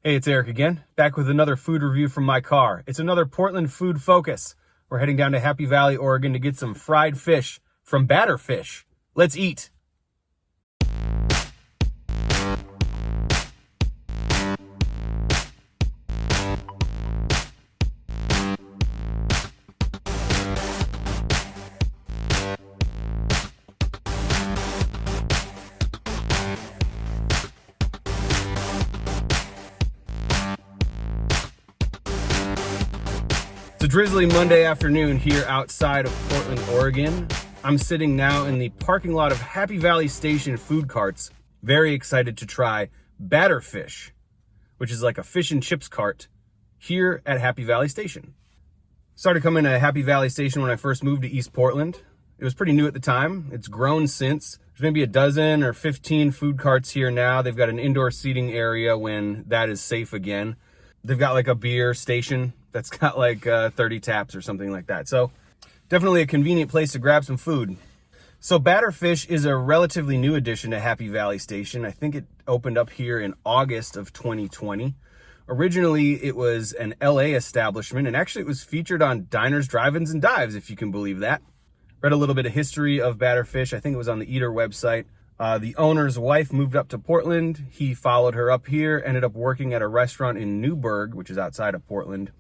Hey, it's Eric again, back with another food review from my car. It's another Portland food focus. We're heading down to Happy Valley, Oregon to get some fried fish from Batterfish. Let's eat. It's a drizzly Monday afternoon here outside of Portland, Oregon. I'm sitting now in the parking lot of Happy Valley Station food carts, very excited to try Batterfish, which is like a fish and chips cart here at Happy Valley Station. Started coming to Happy Valley Station when I first moved to East Portland. It was pretty new at the time. It's grown since. There's maybe a dozen or 15 food carts here now. They've got an indoor seating area when that is safe again. They've got like a beer station that's got like 30 taps or something like that. So definitely a convenient place to grab some food. So Batterfish is a relatively new addition to Happy Valley Station. I think it opened up here in August of 2020. Originally, it was an LA establishment, and actually it was featured on Diners, Drive-Ins, and Dives, if you can believe that. Read a little bit of history of Batterfish. I think it was on the Eater website. The owner's wife moved up to Portland. He followed her up here, ended up working at a restaurant in Newburgh, which is outside of Portland,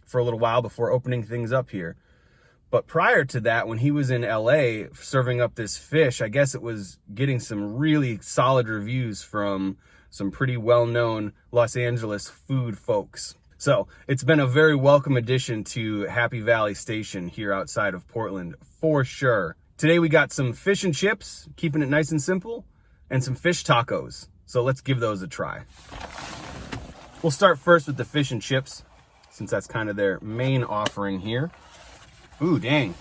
for a little while before opening things up here. But prior to that, when he was in LA serving up this fish, I guess it was getting some really solid reviews from some pretty well-known Los Angeles food folks. So it's been a very welcome addition to Happy Valley Station here outside of Portland, for sure. Today we got some fish and chips, keeping it nice and simple, and some fish tacos. So let's give those a try. We'll start first with the fish and chips, since that's kind of their main offering here. Ooh, dang.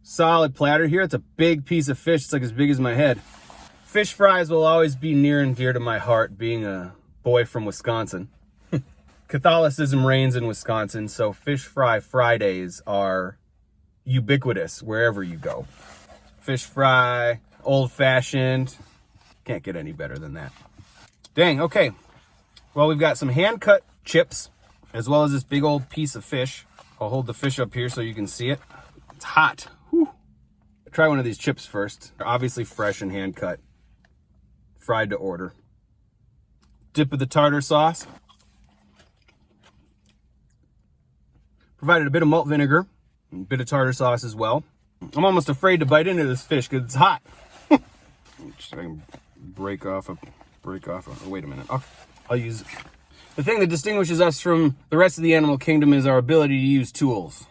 Solid platter here. It's a big piece of fish. It's like as big as my head. Fish fries will always be near and dear to my heart, being a boy from Wisconsin. Catholicism reigns in Wisconsin, so fish fry Fridays are ubiquitous wherever you go. Fish fry, old-fashioned. Can't get any better than that. Dang, okay. Well, we've got some hand-cut chips, as well as this big old piece of fish. I'll hold the fish up here so you can see it. It's hot. Whew. Try one of these chips first. They're obviously fresh and hand-cut. Fried to order. Dip of the tartar sauce. Provided a bit of malt vinegar, and a bit of tartar sauce as well. I'm almost afraid to bite into this fish because it's hot. Just so I can break off. Oh, wait a minute. I'll use... The thing that distinguishes us from the rest of the animal kingdom is our ability to use tools.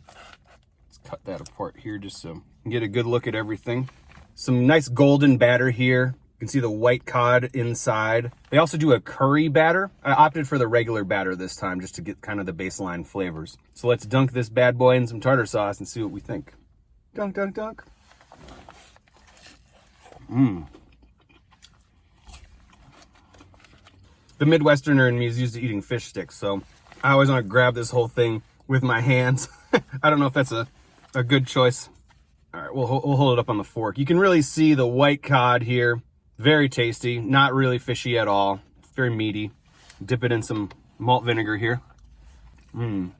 Let's cut that apart here just so you can get a good look at everything. Some nice golden batter here. You can see the white cod inside. They also do a curry batter. I opted for the regular batter this time just to get kind of the baseline flavors. So let's dunk this bad boy in some tartar sauce and see what we think. Dunk, dunk, dunk. Mmm. The Midwesterner in me is used to eating fish sticks, so I always want to grab this whole thing with my hands. I don't know if that's a good choice. All right, we'll hold it up on the fork. You can really see the white cod here. Very tasty, not really fishy at all. Very meaty. Dip it in some malt vinegar here. Mmm.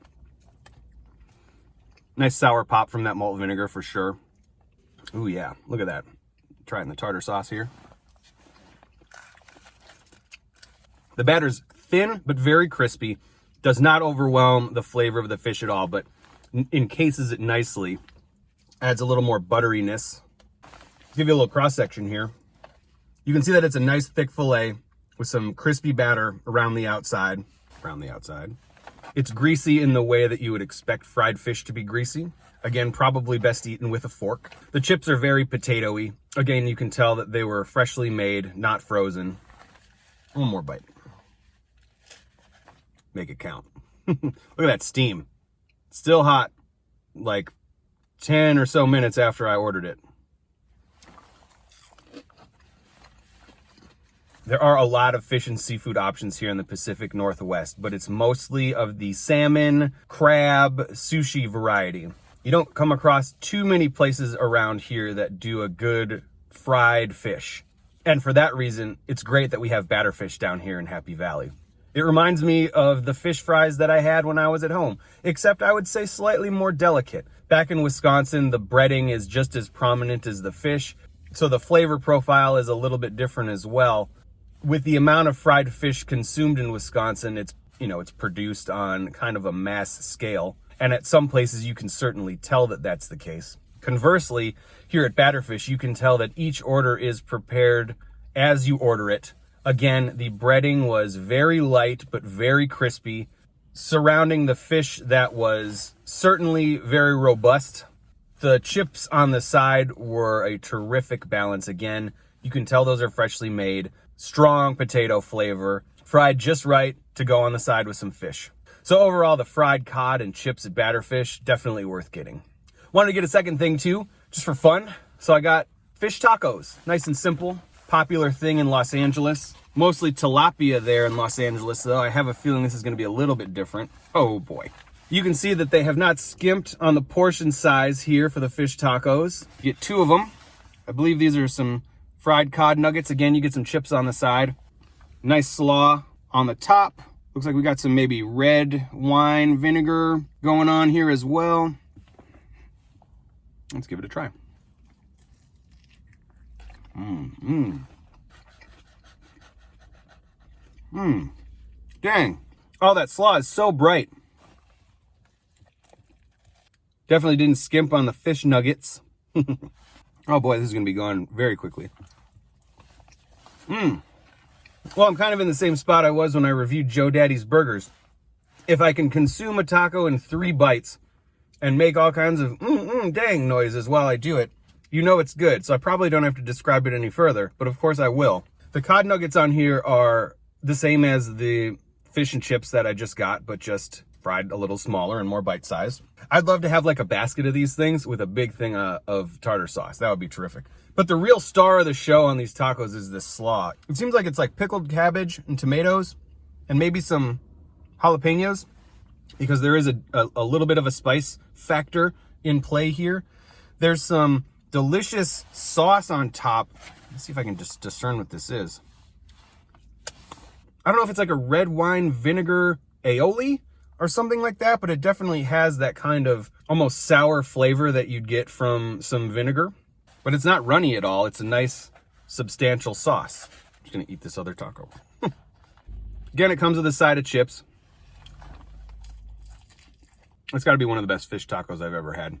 Nice sour pop from that malt vinegar for sure. Ooh, yeah, look at that. Try it in the tartar sauce here. The batter's thin, but very crispy. Does not overwhelm the flavor of the fish at all, but encases it nicely. Adds a little more butteriness. Give you a little cross-section here. You can see that it's a nice thick fillet with some crispy batter around the outside. It's greasy in the way that you would expect fried fish to be greasy. Again, probably best eaten with a fork. The chips are very potato-y. Again, you can tell that they were freshly made, not frozen. One more bite. Make it count. Look at that steam. Still hot, like 10 or so minutes after I ordered it. There are a lot of fish and seafood options here in the Pacific Northwest, but it's mostly of the salmon, crab, sushi variety. You don't come across too many places around here that do a good fried fish. And for that reason, it's great that we have Batterfish down here in Happy Valley. It reminds me of the fish fries that I had when I was at home, except I would say slightly more delicate. Back in Wisconsin, the breading is just as prominent as the fish, so the flavor profile is a little bit different as well. With the amount of fried fish consumed in Wisconsin, it's produced on kind of a mass scale, and at some places you can certainly tell that that's the case. Conversely, here at Batterfish, you can tell that each order is prepared as you order it. Again, the breading was very light but very crispy, surrounding the fish that was certainly very robust. The chips on the side were a terrific balance. Again, you can tell those are freshly made, strong potato flavor, fried just right to go on the side with some fish. So overall, the fried cod and chips at Batterfish, definitely worth getting. Wanted to get a second thing too, just for fun. So I got fish tacos, nice and simple. Popular thing in Los Angeles. Mostly tilapia there in Los Angeles, though. I have a feeling this is going to be a little bit different. Oh boy. You can see that they have not skimped on the portion size here for the fish tacos. You get 2 of them. I believe these are some fried cod nuggets. Again, you get some chips on the side. Nice slaw on the top. Looks like we got some maybe red wine vinegar going on here as well. Let's give it a try. Dang. Oh, that slaw is so bright. Definitely didn't skimp on the fish nuggets. Oh boy, this is going to be going very quickly. Well, I'm kind of in the same spot I was when I reviewed Joe Daddy's Burgers. If I can consume a taco in 3 bites and make all kinds of dang noises while I do it, you know it's good. So I probably don't have to describe it any further, but of course I will. The cod nuggets on here are the same as the fish and chips that I just got, but just fried a little smaller and more bite-sized. I'd love to have like a basket of these things with a big thing of tartar sauce. That would be terrific. But the real star of the show on these tacos is this slaw. It seems like it's like pickled cabbage and tomatoes and maybe some jalapenos, because there is a little bit of a spice factor in play here. There's some delicious sauce on top. Let's see if I can just discern what this is. I don't know if it's like a red wine vinegar aioli or something like that, but it definitely has that kind of almost sour flavor that you'd get from some vinegar. But it's not runny at all. It's a nice, substantial sauce. I'm just gonna eat this other taco. Again, it comes with a side of chips. It's gotta be one of the best fish tacos I've ever had.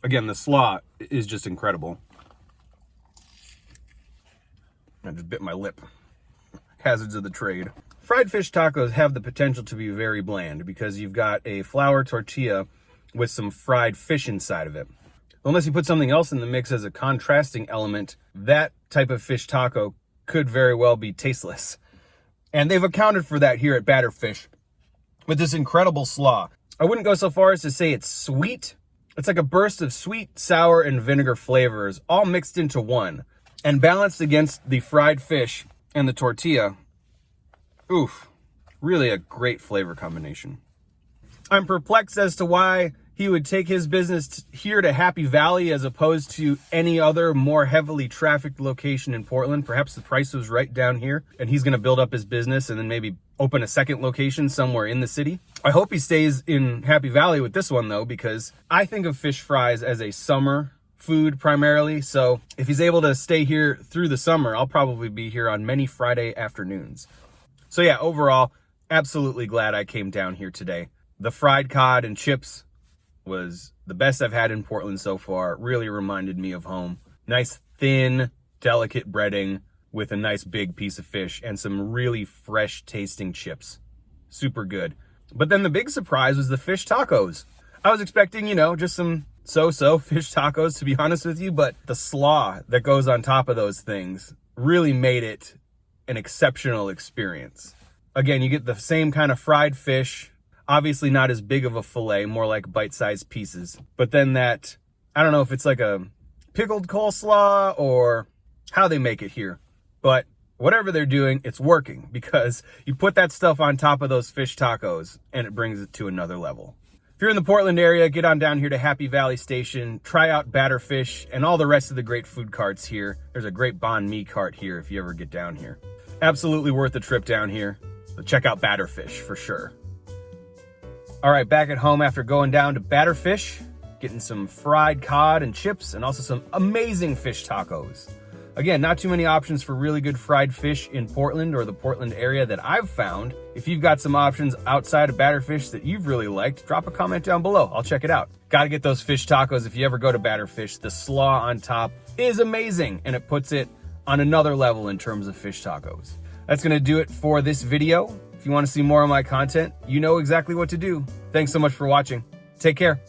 Again, the slaw is just incredible. I just bit my lip. Hazards of the trade. Fried fish tacos have the potential to be very bland because you've got a flour tortilla with some fried fish inside of it. Unless you put something else in the mix as a contrasting element, that type of fish taco could very well be tasteless. And they've accounted for that here at Batterfish with this incredible slaw. I wouldn't go so far as to say it's sweet. It's like a burst of sweet, sour, and vinegar flavors all mixed into one and balanced against the fried fish and the tortilla. Oof, really a great flavor combination. I'm perplexed as to why he would take his business here to Happy Valley as opposed to any other more heavily trafficked location in Portland. Perhaps the price was right down here and he's going to build up his business and then maybe open a second location somewhere in the city. I hope he stays in Happy Valley with this one though, because I think of fish fries as a summer food primarily. So if he's able to stay here through the summer, I'll probably be here on many Friday afternoons. So yeah, overall, absolutely glad I came down here today. The fried cod and chips was the best I've had in Portland so far. It really reminded me of home. Nice, thin, delicate breading with a nice big piece of fish and some really fresh tasting chips. Super good. But then the big surprise was the fish tacos. I was expecting, just some so-so fish tacos, to be honest with you, but the slaw that goes on top of those things really made it an exceptional experience. Again, you get the same kind of fried fish, obviously not as big of a fillet, more like bite-sized pieces. But then that, I don't know if it's like a pickled coleslaw or how they make it here, but whatever they're doing, it's working because you put that stuff on top of those fish tacos and it brings it to another level. If you're in the Portland area, get on down here to Happy Valley Station, try out Batterfish and all the rest of the great food carts here. There's a great banh mi cart here if you ever get down here. Absolutely worth the trip down here. But check out Batterfish for sure. All right, back at home after going down to Batterfish, getting some fried cod and chips and also some amazing fish tacos. Again, not too many options for really good fried fish in Portland or the Portland area that I've found. If you've got some options outside of Batterfish that you've really liked, drop a comment down below. I'll check it out. Gotta get those fish tacos if you ever go to Batterfish. The slaw on top is amazing, and it puts it on another level in terms of fish tacos. That's gonna do it for this video. If you wanna see more of my content, you know exactly what to do. Thanks so much for watching. Take care.